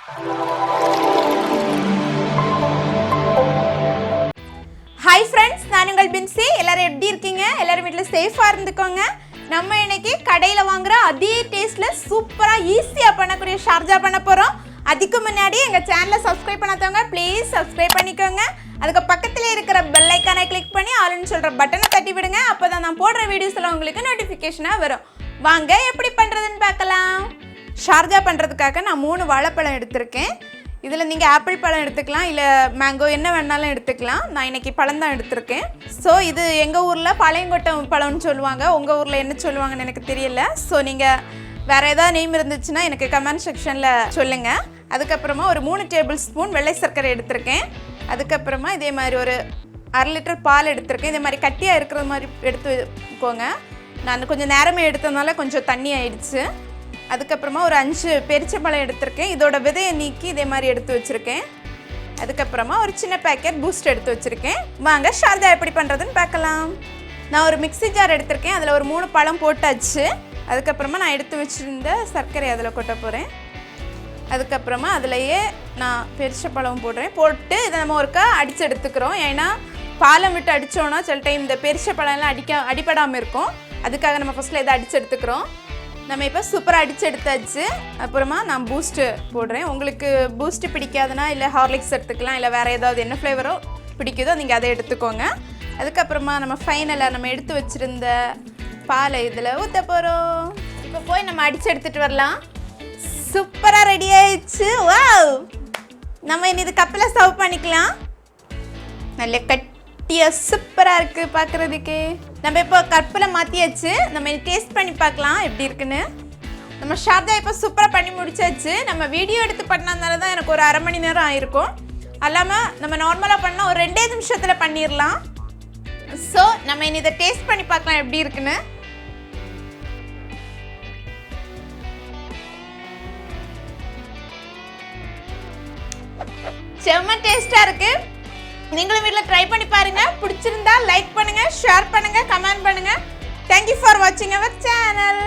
Hi friends, நான் உங்கள் பின்சி. எல்லாரும் எப்படி இருக்கீங்க? எல்லாரும் வீட்ல சேஃபா இருந்துக்கோங்க. நம்ம இன்னைக்கு கடையில வாங்குற அதே டேஸ்ட்ல சூப்பரா ஈஸியா பண்ணக்கூடிய ஷார்ஜா பண்ண போறோம். அதுக்கு முன்னாடி எங்க சேனலை சப்ஸ்கிரைப் பண்ணாதவங்க ப்ளீஸ் சப்ஸ்கிரைப் பண்ணிக்கோங்க. அதுக்கு பக்கத்துல இருக்கிற பெல் ஐகானை கிளிக் பண்ணி ஆல்னு சொல்ற பட்டனை தட்டி விடுங்க. அப்பதான் நான் போடுற வீடியோஸ்ல உங்களுக்கு நோட்டிஃபிகேஷனா வரும். வாங்க எப்படி பண்றதுன்னு பார்க்கலாம். ஷார்ஜா பண்றதுக்காக நான் 3 வாழைப்பழம் எடுத்திருக்கேன். இதில் நீங்கள் ஆப்பிள் பழம் எடுத்துக்கலாம், இல்லை மேங்கோ என்ன வேணாலும் எடுத்துக்கலாம். நான் இன்றைக்கி பழம் தான் எடுத்திருக்கேன். ஸோ இது எங்கள் ஊரில் பாளையங்கொட்டை பழம்னு சொல்லுவாங்க, உங்கள் ஊரில் என்ன சொல்லுவாங்கன்னு எனக்கு தெரியல. ஸோ நீங்கள் வேறு ஏதாவது நேம் இருந்துச்சுன்னா எனக்கு கமெண்ட் செக்ஷனில் சொல்லுங்கள். அதுக்கப்புறமா ஒரு 3 டேபிள் ஸ்பூன் வெள்ளை சர்க்கரை எடுத்திருக்கேன். அதுக்கப்புறமா இதே மாதிரி ஒரு 1/2 லிட்டர் பால் எடுத்திருக்கேன். இதே மாதிரி கட்டியாக இருக்கிற மாதிரி எடுத்துக்கோங்க. நான் கொஞ்சம் நேரமே எடுத்ததுனால கொஞ்சம் தண்ணி ஆயிடுச்சு. அதுக்கப்புறமா ஒரு 5 பெரிச்சம்பழம் எடுத்திருக்கேன். இதோட விதையை நீக்கி இதே மாதிரி எடுத்து வச்சுருக்கேன். அதுக்கப்புறமா ஒரு சின்ன பேக்கெட் பூஸ்ட் எடுத்து வச்சுருக்கேன். வாங்க ஷார்ஜா எப்படி பண்ணுறதுன்னு பார்க்கலாம். நான் ஒரு மிக்ஸி ஜார் எடுத்திருக்கேன். அதில் ஒரு 3 பழம் போட்டாச்சு. அதுக்கப்புறமா நான் எடுத்து வச்சுருந்த சர்க்கரை அதில் கொட்ட போகிறேன். அதுக்கப்புறமா அதிலையே நான் பெரிச்சம்பழம் போட்டு இதை நம்ம ஒருக்கா அடித்து எடுத்துக்கிறோம். ஏன்னா பாலம் விட்டு அடித்தோன்னா சில டைம் இந்த பெரிச்சம்பழம்லாம் அடிப்படாமல் இருக்கும். அதுக்காக நம்ம ஃபஸ்ட்டில் இதை அடித்து எடுத்துக்கிறோம். நம்ம இப்போ சூப்பராக அடித்து எடுத்தாச்சு. அப்புறமா நான் பூஸ்ட்டு போடுறேன். உங்களுக்கு பூஸ்ட்டு பிடிக்காதுன்னா இல்லை ஹார்லிக்ஸ் எடுத்துக்கலாம், இல்லை வேறு ஏதாவது என்ன ஃப்ளேவரோ பிடிக்குதோ நீங்கள் அதை எடுத்துக்கோங்க. அதுக்கப்புறமா நம்ம ஃபைனலாக நம்ம எடுத்து வச்சுருந்த பாலை இதில் ஊற்ற போகிறோம். இப்போ போய் நம்ம அடித்து எடுத்துகிட்டு வரலாம். சூப்பராக ரெடி ஆயிடுச்சு. வாவ், நம்ம இனி இது கப்பில் சர்வ் பண்ணிக்கலாம். நல்ல கட்டியாக சூப்பராக இருக்குது பார்க்குறதுக்கு. நம்ம இப்போ கப்பில் மாற்றியாச்சு. நம்ம டேஸ்ட் பண்ணி பார்க்கலாம் எப்படி இருக்குன்னு. நம்ம ஷார்ஜா இப்போ சூப்பராக பண்ணி முடிச்சாச்சு. நம்ம வீடியோ எடுத்து பண்ணதுனால தான் எனக்கு ஒரு 1/2 மணி நேரம் ஆயிருக்கும். அல்லாமல் நம்ம நார்மலாக பண்ணால் ஒரு 2 நிமிஷத்தில் பண்ணிடலாம். ஸோ நம்ம இனி இதை டேஸ்ட் பண்ணி பார்க்கலாம் எப்படி இருக்குன்னு. செம்ம டேஸ்ட்டாக இருக்குது. நீங்களும் வீட்டில் ட்ரை பண்ணி பாருங்க. பிடிச்சிருந்தா லைக் பண்ணுங்க, ஷேர் பண்ணுங்க, கமெண்ட் பண்ணுங்க. தேங்க்யூ ஃபார் வாட்சிங் அவர் சேனல்.